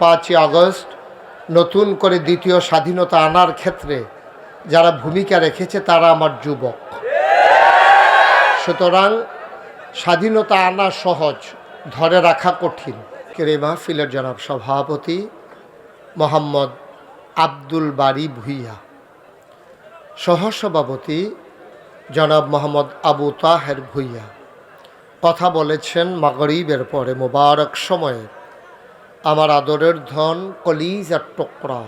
5ই August নতুন করে দ্বিতীয় স্বাধীনতা আনার ক্ষেত্রে যারা ভূমিকা রেখেছে তারা আমার যুবক। সুতরাং স্বাধীনতা আনা সহজ, ধরে রাখা কঠিন। এই মাহফিলের জনাব সভাপতি মোহাম্মদ আব্দুল বারী ভূঁইয়া, সহসভাপতি জনাব মোহাম্মদ আবু তাহের ভূঁইয়া কথা বলেছেন মাগরিবের পরে মোবারক সময়ে। আমার আদরের ধন কলিজার টুকরা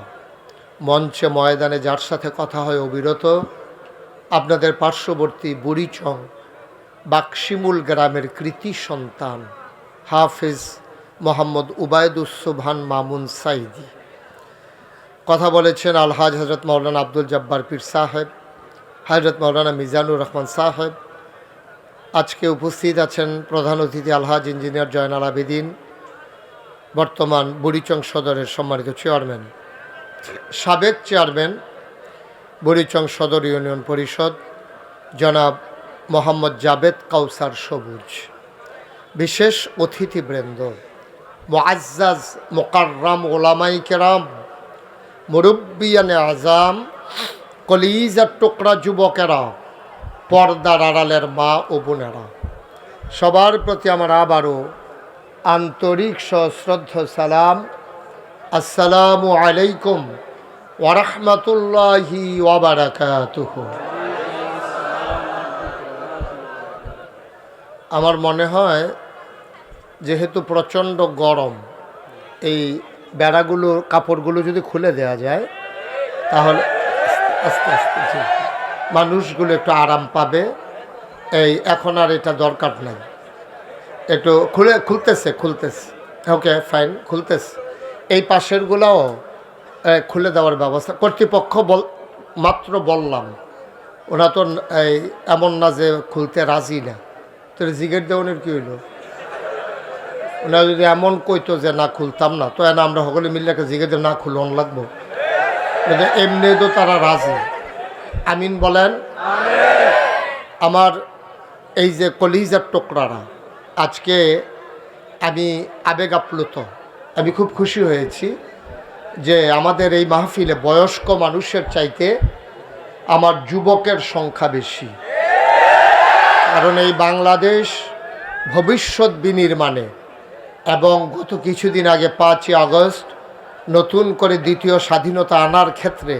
মঞ্চে ময়দানে যার সাথে কথা হয় অবিরত, আপনাদের পার্শ্ববর্তী বুড়িচং বাক্সিমুল গ্রামের কৃতি সন্তান হাফেজ মোহাম্মদ উবায়দুস সুবহান মামুন সাইদি। কথা বলেছেন আলহাজ হজরত মৌলানা আব্দুল জব্বার পীর সাহেব, হজরত মৌলানা মিজানুর রহমান সাহেব। আজকে উপস্থিত আছেন প্রধান অতিথি আলহাজ ইঞ্জিনিয়ার জয়নাল আবেদিন, বর্তমান বুড়িচং সদরের সম্মানিত চেয়ারম্যান, সাবেক চেয়ারম্যান বুড়িচং সদর ইউনিয়ন পরিষদ জনাব মোহাম্মদ জাবেদ কাউসার সবুজ, বিশেষ অতিথিবৃন্দ, মুআজ্জাজ মুকাররাম ওলামাই কেরাম, মুরব্বিয়ানে আজাম, কলিজার টুকরা যুবকেরা, পর্দার আড়ালের মা ও বোনেরা, সবার প্রতি আমার আবারও আন্তরিক সশ্রদ্ধ সালাম। আসসালামু আলাইকুম ওয়া রাহমাতুল্লাহি ওয়া বারাকাতুহু। আমার মনে হয় যেহেতু প্রচণ্ড গরম, এই বেড়াগুলো কাপড়গুলো যদি খুলে দেওয়া যায় তাহলে আস্তে আস্তে মানুষগুলো একটু আরাম পাবে। এই এখন আর এটা দরকার নাই, একটু খুলতেছে ওকে ফাইন, খুলতেছে। এই পাশেরগুলোও খুলে দেওয়ার ব্যবস্থা কর্তৃপক্ষ মাত্র বললাম, ওরা তো এই এমন না যে খুলতে রাজি না। তো জিগের দেওয়ানের কী হইল? ওনারা যদি এমন কইতো যে না খুলতাম না, তো এনা আমরা সকলে মিলে একটা জিগের না খুলন লাগবো, এমনি তো তারা রাজি। আমিন বলেন। আমার এই যে কলিজার টুকরারা, আজকে আমি আবেগ আপ্লুত, আমি খুব খুশি হয়েছি যে আমাদের এই মাহফিলে বয়স্ক মানুষের চাইতে আমার যুবকের সংখ্যা বেশি। কারণ এই বাংলাদেশ ভবিষ্যৎ বিনির্মাণে এবং গত কিছুদিন আগে 5ই আগস্ট নতুন করে দ্বিতীয় স্বাধীনতা আনার ক্ষেত্রে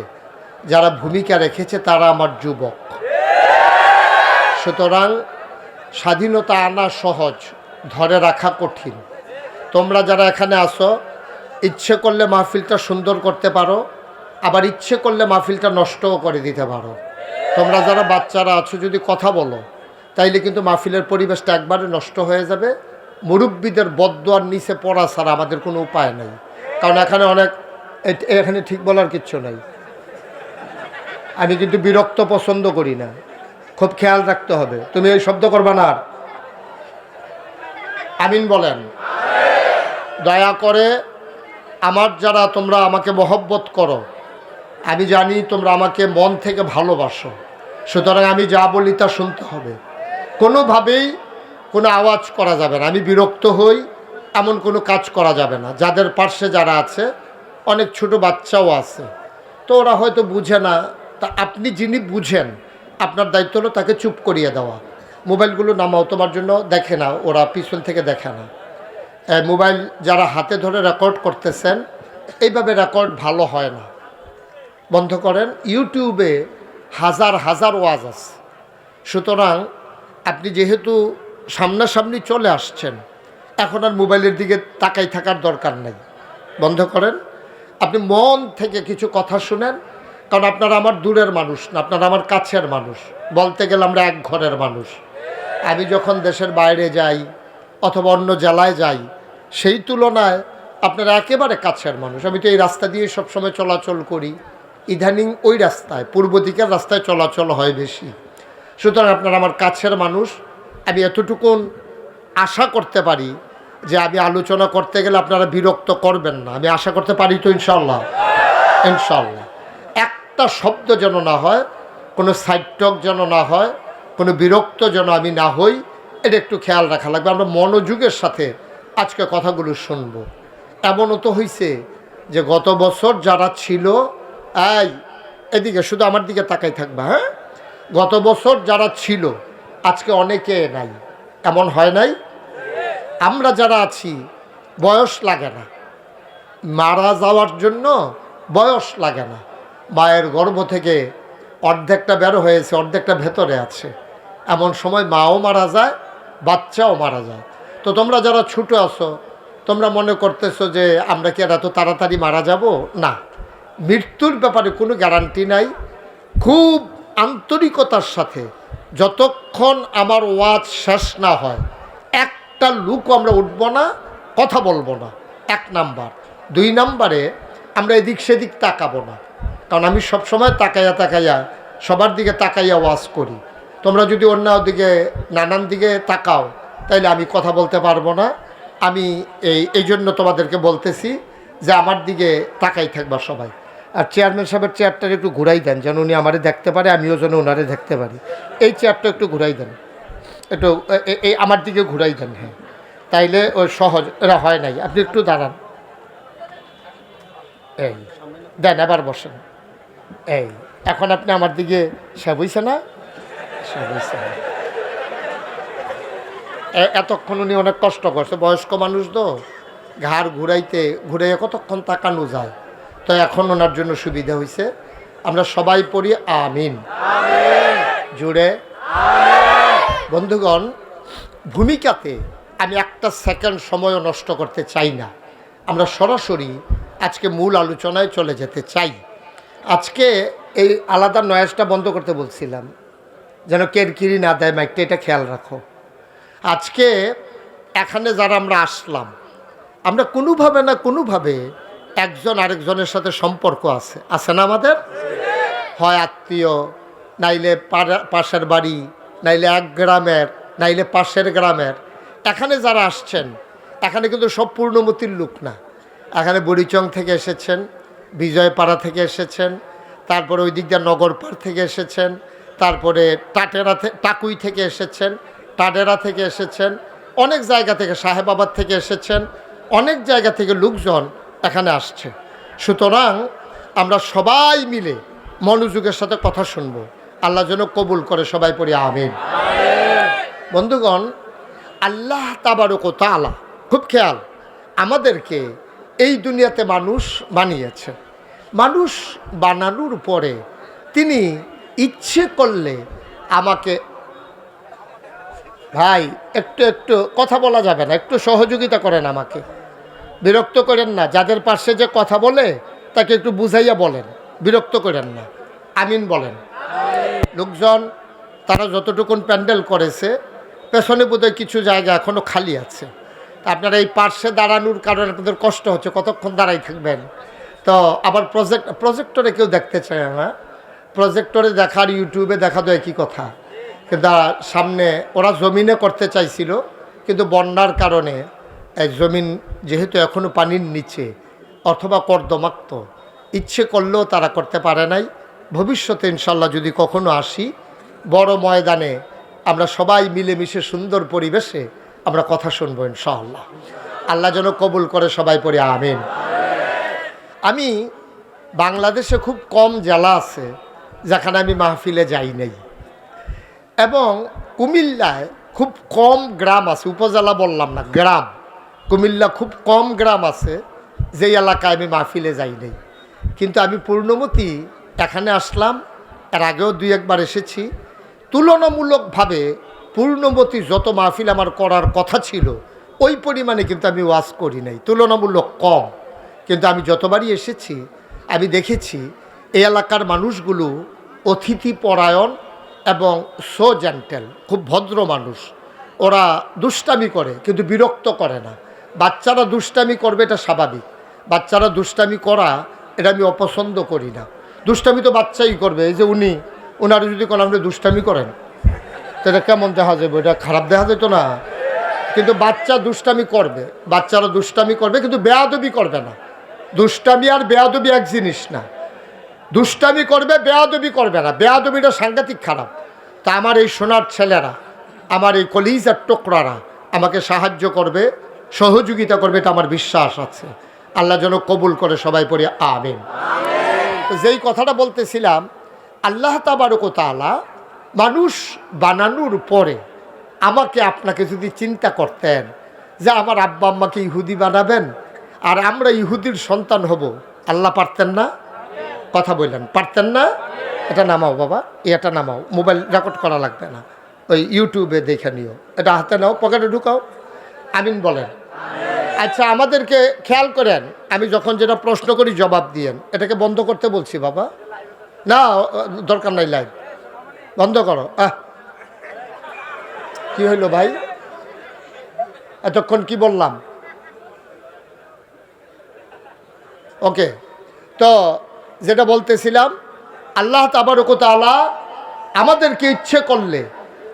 যারা ভূমিকা রেখেছে তারা আমার যুবক। সুতরাং স্বাধীনতা আনা সহজ, ধরে রাখা কঠিন। তোমরা যারা এখানে আসো, ইচ্ছে করলে মাহফিলটা সুন্দর করতে পারো, আবার ইচ্ছে করলে মাহফিলটা নষ্টও করে দিতে পারো। তোমরা যারা বাচ্চারা আছো যদি কথা বলো তাইলে কিন্তু মাহফিলের পরিবেশটা একবারে নষ্ট হয়ে যাবে। মুরব্বীদের বদদোয়ার নিচে পড়া ছাড়া আমাদের কোনো উপায় নেই। কারণ এখানে ঠিক বলার কিচ্ছু নাই। আমি কিন্তু বিরক্ত পছন্দ করি না, খুব খেয়াল রাখতে হবে। তুমি এই শব্দ করবা না আর। আমিন বলেন। দয়া করে আমার যারা তোমরা আমাকে মহব্বত করো, আমি জানি তোমরা আমাকে মন থেকে ভালোবাসো, সুতরাং আমি যা বলি তা শুনতে হবে। কোনোভাবেই কোনো আওয়াজ করা যাবে না, আমি বিরক্ত হই এমন কোনো কাজ করা যাবে না। যাদের পার্শ্বে যারা আছে, অনেক ছোট বাচ্চাও আছে, তো ওরা হয়তো বুঝে না। তা আপনি যিনি বুঝেন, আপনার দায়িত্ব হলো তাকে চুপ করিয়ে দেওয়া। মোবাইলগুলো নামাও, তোমার জন্য দেখে না, ওরা পিছন থেকে দেখে না। মোবাইল যারা হাতে ধরে রেকর্ড করতেছেন, এইভাবে রেকর্ড ভালো হয় না, বন্ধ করেন। ইউটিউবে হাজার হাজার ওয়াজ আছে, সুতরাং আপনি যেহেতু সামনাসামনি চলে আসছেন, এখন আর মোবাইলের দিকে তাকাই থাকার দরকার নেই, বন্ধ করেন। আপনি মন থেকে কিছু কথা শুনেন, কারণ আপনারা আমার দূরের মানুষ না, আপনারা আমার কাছের মানুষ। বলতে গেলে আমরা এক ঘরের মানুষ। আমি যখন দেশের বাইরে যাই অথবা অন্য জেলায় যাই, সেই তুলনায় আপনারা একেবারে কাছের মানুষ। আমি তো এই রাস্তা দিয়ে সবসময় চলাচল করি, ইদানিং ওই রাস্তায় পূর্ব দিকের রাস্তায় চলাচল হয় বেশি। সুতরাং আপনারা আমার কাছের মানুষ। আমি এতটুকুন আশা করতে পারি যে আমি আলোচনা করতে গেলে আপনারা বিরক্ত করবেন না, আমি আশা করতে পারি তো ইনশাল্লাহ। ইনশাল্লাহ একটা শব্দ যেন না হয়, কোনো সাইড টক যেন না হয়, কোনো বিরক্ত যেন আমি না হই, এটা একটু খেয়াল রাখা লাগবে। আমরা মনোযোগের সাথে আজকে কথাগুলো শুনবো। এমনও তো হয়েছে যে গত বছর যারা ছিল, এই এদিকে শুধু আমার দিকে তাকাই থাকবা, হ্যাঁ, গত বছর যারা ছিল আজকে অনেকে নাই, এমন হয় নাই? আমরা যারা আছি বয়স লাগে না, মারা যাওয়ার জন্য বয়স লাগে না। মায়ের গর্ভ থেকে অর্ধেকটা বের হয়েছে, অর্ধেকটা ভেতরে আছে, এমন সময় মাও মারা যায়, বাচ্চাও মারা যায়। তো তোমরা যারা ছোটো আছো, তোমরা মনে করতেছো যে আমরা কি এত তাড়াতাড়ি মারা যাব? না, মৃত্যুর ব্যাপারে কোনো গ্যারান্টি নাই। খুব আন্তরিকতার সাথে যতক্ষণ আমার ওয়াজ শেষ না হয় একটা লুকও আমরা উঠব না, কথা বলবো না, 1 নাম্বার। 2 নাম্বারে আমরা এদিক সেদিক তাকাবো না, কারণ আমি সবসময় তাকাইয়া সবার দিকে তাকাইয়া ওয়াজ করি। তোমরা যদি অন্য দিকে নানান দিকে তাকাও তাইলে আমি কথা বলতে পারবো না। আমি এই জন্য তোমাদেরকে বলতেছি যে আমার দিকে তাকাই থাকবা সবাই। আর চেয়ারম্যান সাহেবের চেয়ারটা একটু ঘুরাই দেন, যেন উনি আমারে দেখতে পারে, আমিও যেন ওনারে দেখতে পারি। এই চেয়ারটা একটু ঘুরাই দেন, একটু এই আমার দিকে ঘুরাই দেন, হ্যাঁ, তাইলে ওই সহজ এরা হয় নাই। আপনি একটু দাঁড়ান, এই দেন, এবার বসেন। এই এখন আপনি আমার দিকে সব হইছে না? সব হইছে না। এতক্ষণ উনি অনেক কষ্ট করছে, বয়স্ক মানুষ তো, ঘাড় ঘুরাইয়া কতক্ষণ তাকানো যায়, তো এখন ওনার জন্য সুবিধা হয়েছে। আমরা সবাই পড়ি আমিন, জুড়ে। বন্ধুগণ, ভূমিকাতে আমি একটা সেকেন্ড সময়ও নষ্ট করতে চাই না। আমরা সরাসরি আজকে মূল আলোচনায় চলে যেতে চাই। আজকে এই আলাদা নয়েজটা বন্ধ করতে বলছিলাম, যেন কেরকিরি না দেয় মাইকটা, এটা খেয়াল রাখো। আজকে এখানে যারা আমরা আসলাম, আমরা কোনোভাবে না কোনোভাবে একজন আরেকজনের সাথে সম্পর্ক আছে না আমাদের? হয় আত্মীয়, নাইলে পাশের বাড়ি, নাইলে এক গ্রামের, নাইলে পাশের গ্রামের। এখানে যারা আসছেন, এখানে কিন্তু সব পূর্ণমতির লোক না। এখানে বুড়িচং থেকে এসেছেন, বিজয়পাড়া থেকে এসেছেন, তারপরে ওই দিক দিয়ে নগরপাড় থেকে এসেছেন, তারপরে টাকুই থেকে এসেছেন, টাডেরা থেকে এসেছেন, অনেক জায়গা থেকে, সাহেবাবাদ থেকে এসেছেন, অনেক জায়গা থেকে লোকজন এখানে আসছে। সুতরাং আমরা সবাই মিলে মনোযোগের সাথে কথা শুনবো। আল্লাহ যেন কবুল করে, সবাই পড়ি আমিন। বন্ধুগণ, আল্লাহ তাবারক ওয়া তাআলা, খুব খেয়াল, আমাদেরকে এই দুনিয়াতে মানুষ বানিয়েছে। মানুষ বানানোর পরে তিনি ইচ্ছে করলে আমাকে, ভাই একটু কথা বলা যাবে না, একটু সহযোগিতা করেন, আমাকে বিরক্ত করেন না। যাদের পাশে যে কথা বলে তাকে একটু বুঝাইয়া বলেন, বিরক্ত করেন না, আমিন বলেন। লোকজন তারা যতটুকুন প্যান্ডেল করেছে, পেছনে বোধহয় কিছু জায়গা এখনও খালি আছে। আপনারা এই পার্শ্বে দাঁড়ানোর কারণে আপনাদের কষ্ট হচ্ছে, কতক্ষণ দাঁড়াই থাকবেন। তো আবার প্রজেক্টরে কেউ দেখতে চায় না, প্রজেক্টরে দেখার ইউটিউবে দেখা তো একই কথা। কিন্তু সামনে ওরা জমিনে করতে চাইছিল, কিন্তু বন্যার কারণে জমিন যেহেতু এখনও পানির নিচে অথবা কর্দমাক্ত, ইচ্ছে করলেও তারা করতে পারে নাই। ভবিষ্যতে ইনশাল্লাহ যদি কখনো আসি, বড় ময়দানে আমরা সবাই মিলেমিশে সুন্দর পরিবেশে আমরা কথা শুনবো ইনশাআল্লাহ। আল্লাহ যেন কবুল করে, সবাই পড়ে আমিন। আমি বাংলাদেশে খুব কম জেলা আছে যেখানে আমি মাহফিলে যাই নাই, এবং কুমিল্লায় খুব কম গ্রাম আছে, উপজেলা বললাম না, গ্রাম। কুমিল্লা খুব কম গ্রাম আছে যেই এলাকায় আমি মাহফিলে যাই নাই। কিন্তু আমি পূর্ণমতি এখানে আসলাম, এর আগেও 2-1 বার এসেছি। তুলনামূলকভাবে পূর্ণমতি যত মাহফিল আমার করার কথা ছিল ওই পরিমাণে কিন্তু আমি ওয়াজ করি নাই, তুলনামূলক কম। কিন্তু আমি যতবারই এসেছি আমি দেখেছি এই এলাকার মানুষগুলো অতিথি পরায়ণ এবং সো জেন্টেল, খুব ভদ্র মানুষ। ওরা দুষ্টামি করে কিন্তু বিরক্ত করে না। বাচ্চারা দুষ্টামি করবে, এটা স্বাভাবিক। বাচ্চারা দুষ্টামি করা এটা আমি অপছন্দ করি না। দুষ্টামি তো বাচ্চাই করবে। এই যে ওনারা যদি কোনো আপনি দুষ্টামি করেন তো এটা কেমন দেখা যাবে? এটা খারাপ দেখা যেত না? কিন্তু বাচ্চা দুষ্টামি করবে, বাচ্চারা দুষ্টামি করবে কিন্তু বেয়াদবি করবে না। দুষ্টামি আর বেয়াদবি এক জিনিস না। দুষ্টামি করবে, বেয়াদবি করবে না। বেয়াদবিটা সাংঘাতিক খারাপ। তা আমার এই সোনার ছেলেরা, আমার এই কলিজার টুকরারা আমাকে সাহায্য করবে, সহযোগিতা করবে, এটা আমার বিশ্বাস আছে। আল্লাহ যেন কবুল করে, সবাই পড়ি আমিন। তো যেই কথাটা বলতেছিলাম, আল্লাহ তাবারক ওয়া তাআলা মানুষ বানানোর পরে আমাকে আপনাকে যদি চিন্তা করতেন যে আমার আব্বা আম্মাকে ইহুদি বানাবেন আর আমরা ইহুদির সন্তান হব, আল্লাহ পারতেন না? কথা বললেন, পারতেন না? এটা নামাও বাবা, এটা নামাও, মোবাইল রেকর্ড করা লাগবে না, ওই ইউটিউবে দেখে নিও, এটা হাতে নাও, পকেটে ঢুকাও। আমিন বলেন। আচ্ছা, আমাদেরকে খেয়াল করেন, আমি যখন যেটা প্রশ্ন করি জবাব দিয়েন। এটাকে বন্ধ করতে বলছি বাবা? না, দরকার নাই, লাইভ বন্ধ করো। কি হইল ভাই, এতক্ষণ কি বললাম? ওকে, তো যেটা বলতেছিলাম, আল্লাহ তাবারক ওয়া তাআলা আমাদেরকে ইচ্ছে করলে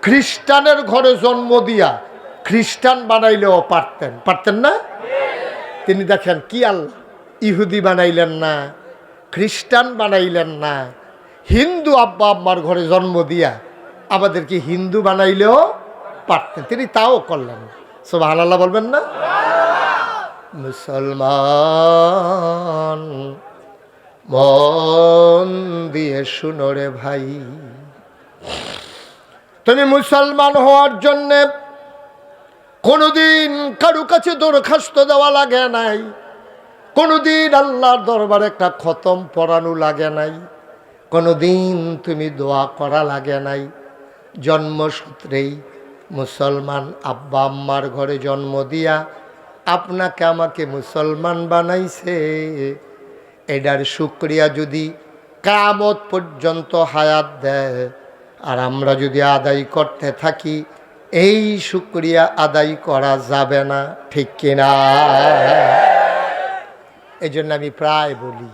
খ্রিস্টানের ঘরে জন্ম দিয়া খ্রিস্টান বানাইলেও পারতেন, পারতেন না? তিনি দেখেন কি আল্লাহ, ইহুদি বানাইলেন না, খ্রিস্টান বানাইলেন না, হিন্দু আব্বা আম্মার ঘরে জন্ম দিয়া আমাদেরকে হিন্দু বানাইলেও পারতেন, তিনি তাও করলেন। সুবহানাল্লাহ বলবেন না? মুসলমান মন দিয়ে শুনো রে ভাই, তুমি মুসলমান হওয়ার জন্যে কোনোদিন কারো কাছে দরখাস্ত দেওয়া লাগে নাই, কোনোদিন আল্লাহর দরবারে একটা খতম পড়ানো লাগে নাই, কোনোদিন তুমি দোয়া করা লাগে নাই। জন্মসূত্রেই মুসলমান আব্বা আম্মার ঘরে জন্ম দিয়া আপনাকে আমাকে মুসলমান বানাইছে। এটার শুকরিয়া যদি কিয়ামত পর্যন্ত হায়াত দেয় আর আমরা যদি আদায় করতে থাকি, এই শুকরিয়া আদায় করা যাবে না, ঠিক কিনা? এই জন্য আমি প্রায় বলি,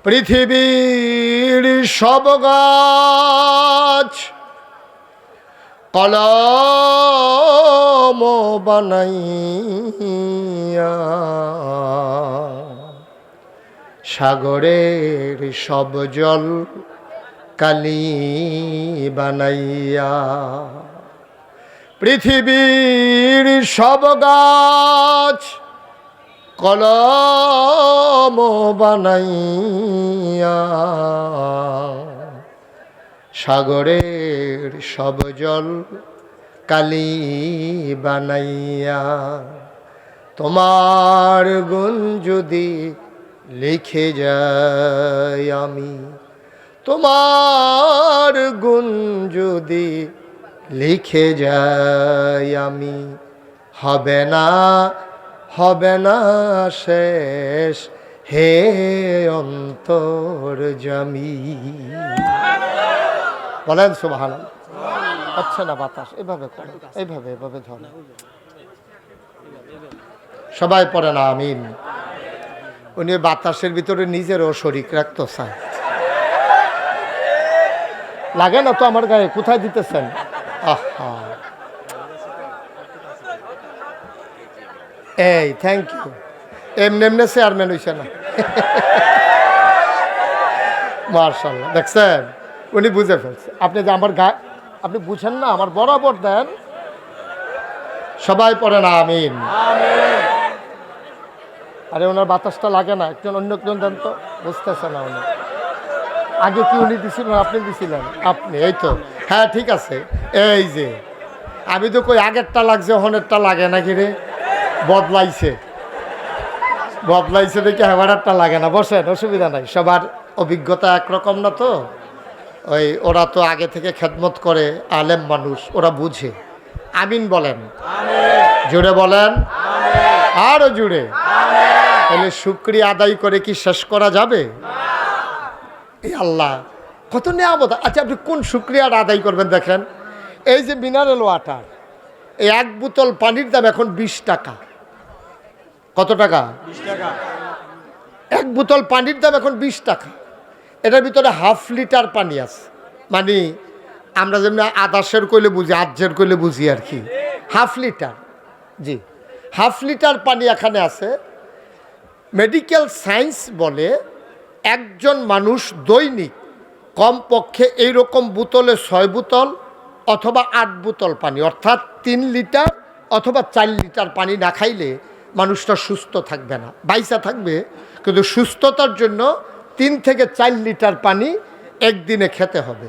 পৃথিবীর সব গাছ কলম বানাইয়া, সাগরের সব জল কালি বানাইয়া, পৃথিবীর সব গাছ কলম বানাইয়া, সাগরের সব জল কালি বানাইয়া, তোমার গুণ যদি লিখে যাই আমি, তোমার গুণ যদি লিখে যাই আমি, হবে না, হবে না শেষ হে অন্তর্যামী। বলেন সুবহানাল্লাহ। আচ্ছা না বাতাস এভাবে করে, এইভাবে এভাবে ধরে, সবাই পড়ে না আমিন। উনি বাতাসের ভিতরে নিজেরও শরীক রাখতে চায়, লাগে না তো আমার গায়ে, কোথায় দিতেছেন? আহা, এই থ্যাংক ইউ। এমনি এমনি চেয়ারম্যান হইছে না, মার্শাল্লাহ। দেখছেন, উনি বুঝে ফেলছে। আপনি যে আমার গায়ে, আপনি বুঝেন না, আমার বরাবর দেন। সবাই পড়ে না আমিন। আরে ওনার বাতাসটা লাগে না, একজন অন্য একজন দেন তো, বুঝতেছে না উনি। আগে কি উনি দিছিলেন, আপনি দিছিলেন? আপনি, এই তো, হ্যাঁ ঠিক আছে। এই যে আমি তো কই আগেরটা লাগছে, হনেরটা লাগে নাকি রে? বদলাইছে, বদলাইছে দেখি হেবারটা লাগে না। বসেন, অসুবিধা নাই, সবার অভিজ্ঞতা একরকম না তো। ওই ওরা তো আগে থেকে খেদমত করে, আলেম মানুষ, ওরা বুঝে। আমিন বলেন, জুড়ে বলেন, আরো জুড়ে। তাহলে শুকরিয়া আদায় করে কি শেষ করা যাবে? এই আল্লাহ কত নিয়ামত। আচ্ছা, আপনি কোন শুকরিয়ার আদায় করবেন? দেখেন, এই যে মিনারেল ওয়াটার, এই এক বোতল পানির দাম এখন 20 টাকা। কত টাকা? 20 টাকা। এক বোতল পানির দাম এখন 20 টাকা। এটার ভিতরে হাফ লিটার পানি আছে, মানে আমরা যেমনি আদাসের কইলে বুঝি, আজ্জের কইলে বুঝি আর কি, হাফ লিটার। জি, হাফ লিটার পানি এখানে আছে। মেডিকেল সায়েন্স বলে একজন মানুষ দৈনিক কমপক্ষে এইরকম বোতলে 6 বোতল অথবা 8 বোতল পানি, অর্থাৎ 3 লিটার অথবা 4 লিটার পানি না খাইলে মানুষটা সুস্থ থাকবে না, বাইসা থাকবে, কিন্তু সুস্থতার জন্য 3 থেকে 4 লিটার পানি একদিনে খেতে হবে।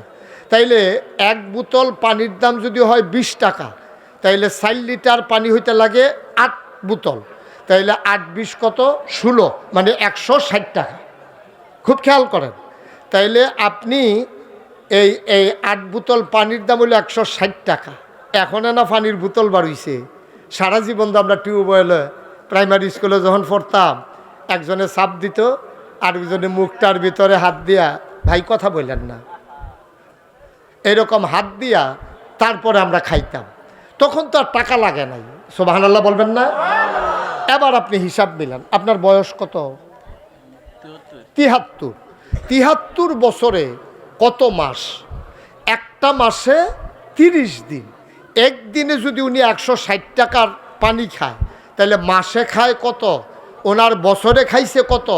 তাইলে 1 বোতল পানির দাম যদি হয় 20 টাকা, তাইলে 4 লিটার পানি হইতে লাগে 8 বোতল, তাইলে 8-20 কত 16, মানে 160 টাকা। খুব খেয়াল করেন, তাইলে আপনি এই 8 বোতল পানির দাম হলো 160 টাকা। এখন না পানির বোতল বাড়ইছে। সারা জীবন তো আমরা টিউবওয়েলে প্রাইমারি স্কুলে যখন পড়তাম, একজনে চাপ দিত, আরেকজনে মুখটার ভিতরে হাত দিয়া, ভাই কথা বললেন না, এরকম হাত দিয়া তারপরে আমরা খাইতাম। তখন তো আর টাকা লাগে নাই, সুবহানাল্লাহ বলবেন না? এবার আপনি হিসাব মিলান, আপনার বয়স কত? 73। 73 বছরে কত মাস? একটা মাসে 30 দিন। একদিনে যদি উনি 160 টাকার পানি খায়, তাহলে মাসে খায় কত? ওনার বছরে খাইছে কত?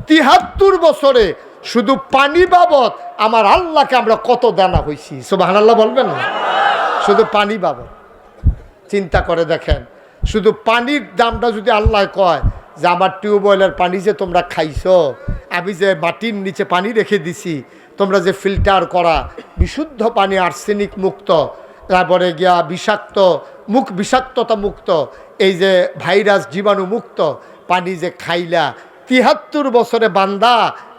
73 বছরে শুধু পানি বাবদ আমার আল্লাহকে আমরা কত দানা হইছি, সুবহানাল্লাহ বলবেন না? শুধু পানি বাবদ চিন্তা করে দেখেন, শুধু পানির দামটা যদি আল্লাহ কয় যে আমার টিউবওয়েলের পানি যে তোমরা খাইছো, আমি যে মাটির নিচে পানি রেখে দিছি, তোমরা যে ফিল্টার করা বিশুদ্ধ পানি, আর্সেনিক মুক্ত, তারপরে গিয়া বিষাক্ত বিষাক্ততা মুক্ত, এই যে ভাইরাস জীবাণু মুক্ত পানি যে খাইলা, 73 বছরে বান্দা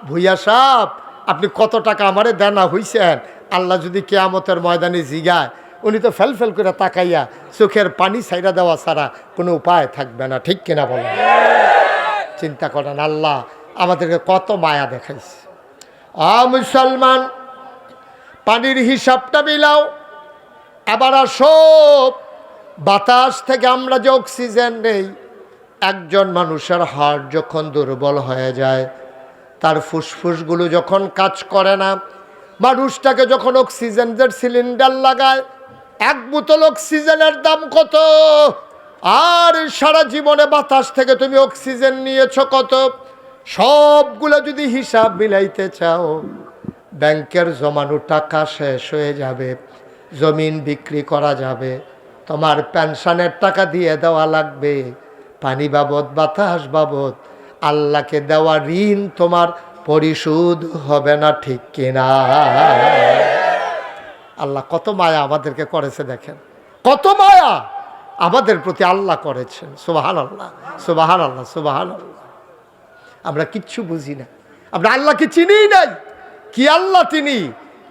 ভুইয়া সাপ, আপনি কত টাকা আমারে দেনা হইছেন? আল্লাহ যদি কিয়ামতের ময়দানে জিগায়, উনি তো ফেল ফেল করে তাকাইয়া চোখের পানি ছাইরা দেওয়া ছাড়া কোনো উপায় থাকবে না, ঠিক কিনা বলেন? চিন্তা করেন, আল্লাহ আমাদেরকে কত মায়া দেখাইছে। মুসলমান, পানির হিসাবটা মিলাও। এবার আসো, বাতাস থেকে আমরা যে অক্সিজেন নেই, একজন মানুষের হার্ট যখন দুর্বল হয়ে যায়, তার ফুসফুসগুলো যখন কাজ করে না, মানুষটাকে যখন অক্সিজেনের সিলিন্ডার লাগায়, 1 বোতল অক্সিজেনের দাম কত? আর সারা জীবনে বাতাস থেকে তুমি অক্সিজেন নিয়েছো কত? সবগুলো যদি হিসাব মিলাইতে চাও, ব্যাংকের জমানো টাকা শেষ হয়ে যাবে, জমিন বিক্রি করা যাবে, তোমার পেনশনের টাকা দিয়ে দেওয়া লাগবে, পানি বাবদ, বাতাস বাবদ আল্লাহকে দেওয়া ঋণ তোমার পরিশোধ হবে না, ঠিক কিনা? আল্লাহ কত মায়া আমাদেরকে করেছে, দেখেন কত মায়া আমাদের প্রতি আল্লাহ করেছেন। সুবহানাল্লাহ, সুবহানাল্লাহ, সুবহানাল্লাহ। আমরা কিচ্ছু বুঝি না, আমরা আল্লাহকে চিনিই নাই। কি আল্লাহ তিনি,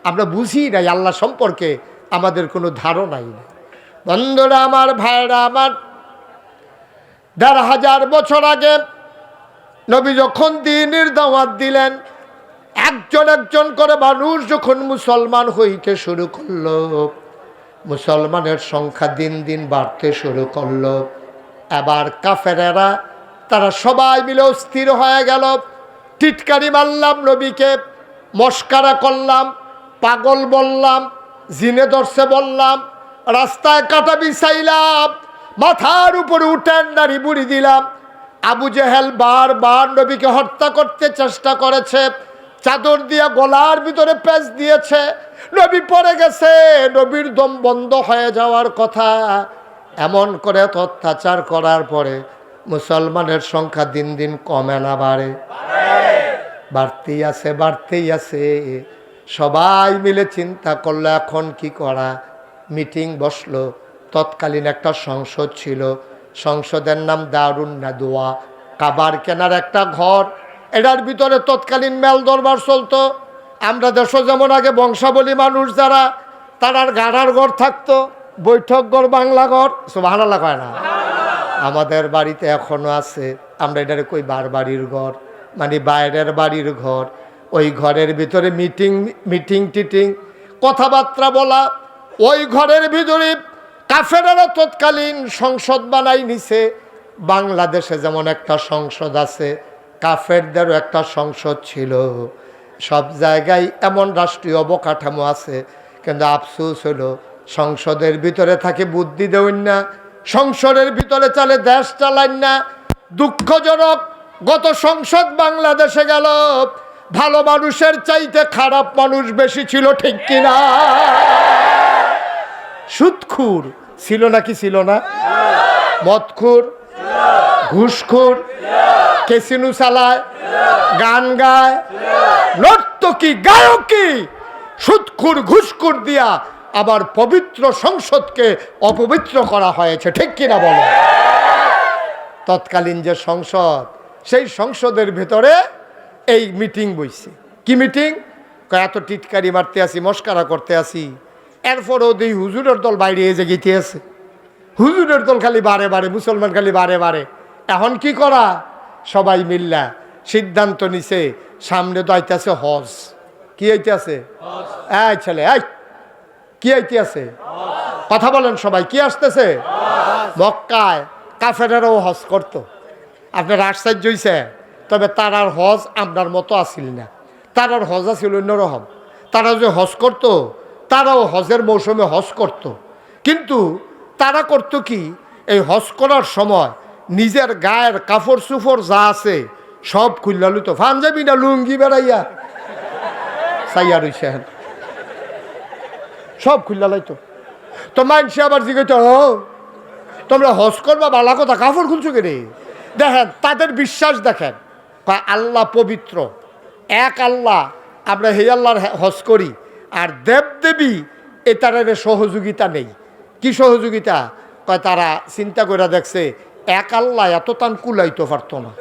আমরা বুঝি নাই। আল্লাহ সম্পর্কে আমাদের কোনো ধারণাই নেই। বন্ধুরা আমার, ভাইরা আমার, ১৫০০ বছর আগে নবী যখন দ্বীনের দাওয়াত দিলেন, একজন একজন করে মানুষ যখন মুসলমান হইতে শুরু করলো, মুসলমানের সংখ্যা দিন দিন বাড়তে শুরু করলো। এবার কাফেরেরা তারা সবাই মিলে স্থির হয়ে গেল। টিটকারি মারলাম নবীকে, মস্কারা করলাম, পাগল বললাম, জিনে ধরছে বললাম, রাস্তায় কাটা বিছাইলাম, মাথার উপরে উঠেন নাড়ি বুড়ি দিলাম। আবু জেহেল বারবার নবীকে হত্যা করতে চেষ্টা করেছে, চাদর দিয়া গলার ভিতরে পেঁচ দিয়েছে, নবী পড়ে গেছে, নবীর দম বন্ধ হয়ে যাওয়ার কথা। এমন করে অত্যাচার করার পরে মুসলমানের সংখ্যা দিন দিন কমে না বাড়ে? বাড়তেই আছে, বাড়তেই আছে। সবাই মিলে চিন্তা করলো এখন কি করা। মিটিং বসলো। তৎকালীন একটা সংসদ ছিল, সংসদের নাম দারুন নাদওয়া, কাবার কেনার একটা ঘর। এটার ভিতরে তৎকালীন মেল দরবার চলতো। আমরা দেশে যেমন আগে বংশাবলী মানুষ যারা, তারার গাড়ার ঘর থাকতো, বৈঠক ঘর, বাংলা ঘর, সুবহানাল্লাহ কয় না? আমাদের বাড়িতে এখনো আছে। আমরা এটারে কই বাড়ির ঘর, মানে বাইরের বাড়ির ঘর। ওই ঘরের ভিতরে মিটিং টিটিং কথাবার্তা বলা। ওই ঘরের ভিতরে কাফেরেরা তৎকালীন সংসদ বানাই নিছে। বাংলাদেশে যেমন একটা সংসদ আছে, কাফেরদেরও একটা সংসদ ছিল। সব জায়গায় এমন রাষ্ট্রীয় অবকাঠামো আছে, কিন্তু আফসোস হলো সংসদের ভিতরে থাকে বুদ্ধি দেওয়েন না, সংসদের ভিতরে চলে দেশ চালান না। দুঃখজনক, গত সংসদ বাংলাদেশে গেল, ভালো মানুষের চাইতে খারাপ মানুষ বেশি ছিল, ঠিক কিনা? সুদখুর ছিল নাকি ছিল না? মদখুর, ঘুষখোর, ক্যাসিনো চালায়, গান গায়, নর্তকী, গায়কী, সুদখোর, ঘুষখোর দিয়া আবার পবিত্র সংসদকে অপবিত্র করা হয়েছে, ঠিক কিনা বলো? তৎকালীন যে সংসদ, সেই সংসদের ভেতরে এই মিটিং বইছে। কি মিটিং? এত টিটকারি মারতে আসি, মস্কারা করতে আসি, এরপরও দুই হুজুরের দল বাইরে এসে গেতে আছে। হুজুরের দল খালি বারে বারে, মুসলমান খালি বারে বারে। এখন কি করা? সবাই মিল্লা সিদ্ধান্ত নিছে, সামনে তো আইতেছে হজ। কি আইতে আছে? এই ছেলে, এই কি আইতে আছে? কথা বলেন সবাই, কি আসতেছে? মক্কায় কাফেরেরাও হজ করত। আপনার আশ্চর্য হইছে, তবে তারার হজ আপনার মতো আসিল না। তারার হজ আছিল অন্যরকম। তারা যে হজ করত, তারাও হজের মৌসুমে হজ করত, কিন্তু তারা করত কি, এই হজ করার সময় নিজের গায়ের কাপড় চুপড় যা আছে সব খুললা লুতো, পাঞ্জাবি না লুঙ্গি বেড়াইয়া চাইয়া রইছে, সব খুললা লাইতো। তো মানসে আবার জিজ্ঞেস, তোমরা হজ করবা, বালা কথা, কাপড় খুলছো কে রে? দেখেন তাদের বিশ্বাস, দেখেন আল্লাহ পবিত্র, এক আল্লাহ, আমরা হে আল্লাহর হজ করি। আর দেবদেবী এটার সহযোগিতা নেই। কি সহযোগিতা? কয় তারা চিন্তা করে দেখছে এক আল্লাহ এত তান কুলাইতে পারতো না,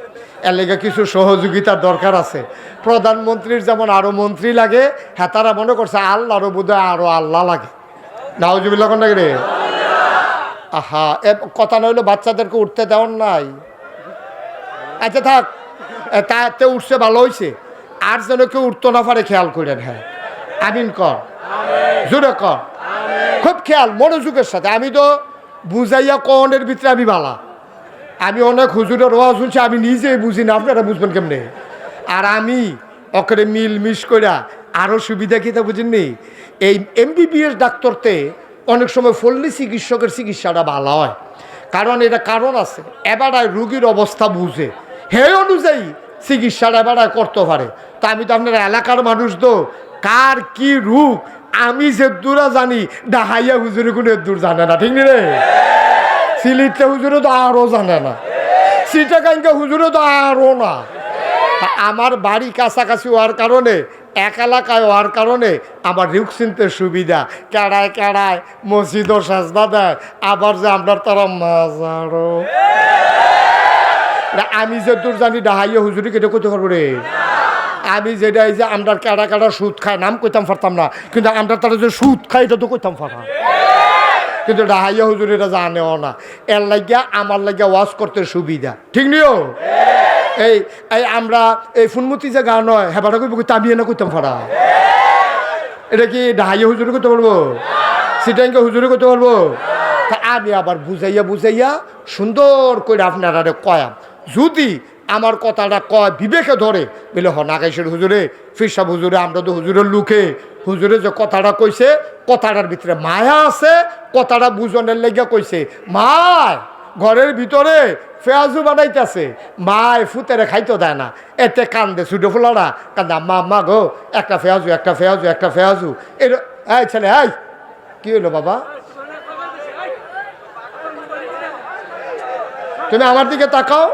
এর লেগে কিছু সহযোগিতার দরকার আছে। প্রধানমন্ত্রীর যেমন আরো মন্ত্রী লাগে, হ্যাঁ তারা মনে করছে আল্লাহরও বোধহয় আরো আল্লাহ লাগে। নাউজুবিল্লাহ কোন লাগে রে? আহা, কথা নইলো বাচ্চাদেরকে উঠতে দেওয়ার নাই। আচ্ছা থাক, তাতে উঠছে ভালো হয়েছে, আর যেন কেউ উঠতো না পারে খেয়াল করেন। হ্যাঁ আমিন কর, জোরে কর, খুব খেয়াল মনোযোগের সাথে। আমি তো বুঝাইয়া কনের ভিতরে আমি বালা, আমি অনেক হুজুরের ওয়াজ শুনছি, আমি নিজেই বুঝি না, আপনারা বুঝবেন কেমনে? আর আমি ওকে মিল মিস কইরা আরও সুবিধা খেতে বুঝেননি। এই MBBS ডাক্তারতে অনেক সময় ফল্লি চিকিৎসকের চিকিৎসাটা ভালো হয়, কারণ এটা কারণ আছে। এবারায় রুগীর অবস্থা বুঝে, হে অনুযায়ী চিকিৎসাটা এবারায় করতে পারে। তা আমি তো আপনার এলাকার মানুষ, তো কার কি রোগ আমি যে দূরা জানি, ডাহাইয়া হুজুরে কোনো দূর জানে না, ঠিক নি রে? সিলিটটা হুজুরে তো আরও জানে না, সিটাকাঙ্কা হুজুরে তো আরও না। আমার বাড়ি কাছাকাছি হওয়ার কারণে, এক এলাকায় হওয়ার কারণে আমার রুখ চিনতে সুবিধা। কেড়ায় কেড়ায় মসজিদও সাজদা দেয়, আবার যে আপনার তারা মাজারও। আমি যে দূর জানি ডাহাইয়া হুজুরি কেটে করতে পারবো রে। আমি যেটা এই যে আমরা কাটা কাটা সুদ খায়, নাম কইতাম পারতাম না, কিন্তু আমরা তারা যে সুদ খাই এটা তো কইতাম পারা, কিন্তু ডাহাইয়া হুজুর এটা জানেও না। এর লাগিয়া আমার লাগিয়া ওয়াজ করতে সুবিধা, ঠিক নিও? এই এই আমরা এই ফুনমতি যে গান হয়, হেবাটা কইব, আমি এনে কইতাম পারা। এটা কি ডাহাইয়া হুজুরে করতে পারবো? সিটাঙ্গা হুজুরে করতে পারবো? তা আমি আবার বুঝাইয়া বুঝাইয়া সুন্দর করে আপনারা কয়াম। যদি আমার কথাটা কয় বিবেকে ধরে, বলে নাগাইশের হুজুরে, ফিরসাব হুজুরে, আমরা তো হুজুরের লুকে, হুজুরে যে কথাটা কইছে, কথাটার ভিতরে মায়া আছে, কথাটা বুঝনের লেগে কইছে। মায় ঘরের ভিতরে ফেয়াজু বানাইতেছে, মায় ফুতেরে খাইতে দেয় না, এতে কান্দে ছুটে ফোলারা কান্দা, মা মা গো একটা ফেয়াজু, একটা ফেয়াজু, একটা ফেয়াজু। এই ছেলে, এই কি হলো বাবা? তুমি আমার দিকে তাকাও,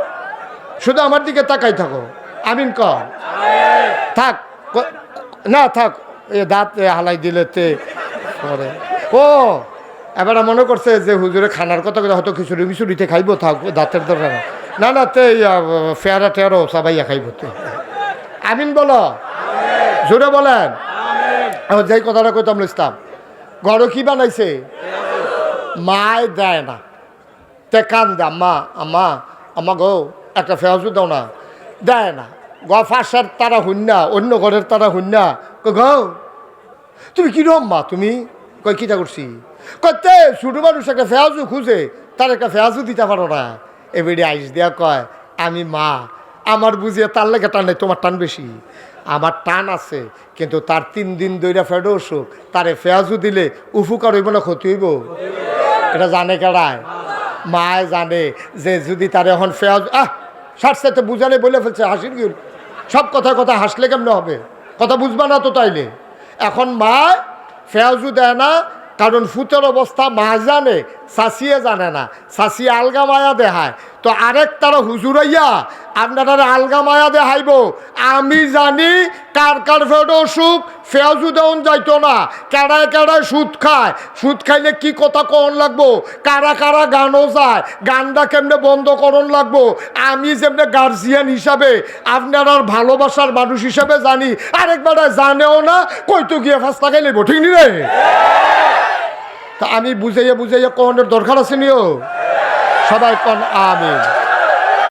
শুধু আমার দিকে তাকাই থাকো। আমিন কর। থাক না থাক, এ দাঁত হালাই দিলে তে পরে। ও এবার মনে করছে যে হুজুরে খানার কথা হয়তো খিচুড়ি মিচুড়িতে খাইব, থাক দাঁতের দরকার না, না তে ফেয়ারা টেয়ারও সবাইয়া খাইব তে। আমিন বলো, জোরে বলেন। যেই কথাটা কইতাম ইসলাম, ঘরে কি বানাইছে? মায় দেয় না, তে কান দে, আম্মা আম্মা আম্মা গো একটা ফেয়াজু দাও না, দেয় না। ফাঁসার তারা হুন্না, অন্য ঘরের তারা হুন্না, গো তুমি কিরম মা, তুমি কই কিটা করছি? কতে ছোটো মানুষ একটা ফেয়াজু খুঁজে, তার একটা ফেয়াজু দিতে পারো না। এবারে আইস দেয়া কয়, আমি মা, আমার বুঝিয়ে তার লেগে টান নেই, তোমার টান বেশি। আমার টান আছে, কিন্তু তার 3 দিন ধরে ফেডো অসুখ, তারে ফেয়াজু দিলে উপকার হইব না ক্ষতি হইব? এটা জানে কেডায়? মায় জানে যে যদি তার এখন ফেয়াজ সাথে বুঝালে বলে ফেলছে, হাসির কি সব কথায় কথা হাসলে কেমনে হবে? কথা বুঝবা না তো তাইলে। এখন মা ফেয়াজু দেয় না, কারণ ফুতের অবস্থা মা জানে, শাসিয়ে জানে না, শাসিয়ে আলগা মায়া দেখায়। তো আরেক তারা হুজুরাইয়া আপনারা আলগা মায়া দেখাইব। আমি জানি কার কার ফেড অসুখ, ফেয়াজু দেওয়ান যাইতো না, কেড়ায় কেড়ায় সুদ খায়, সুদ খাইলে কি কথা কন লাগবো, কারা কারা গানও যায়, গানটা কেমনে বন্ধ করন লাগবো, আমি যেমনি গার্জিয়ান হিসাবে আপনার আর ভালোবাসার মানুষ হিসাবে জানি, আরেকবার জানেও না, কইতো গিয়ে ফাঁসটা খাই লইব, ঠিক নি রে? তা আমি বুঝাইয়া বুঝাইয়া কনের দরকার আছে নিও, সবাই কন আমিন।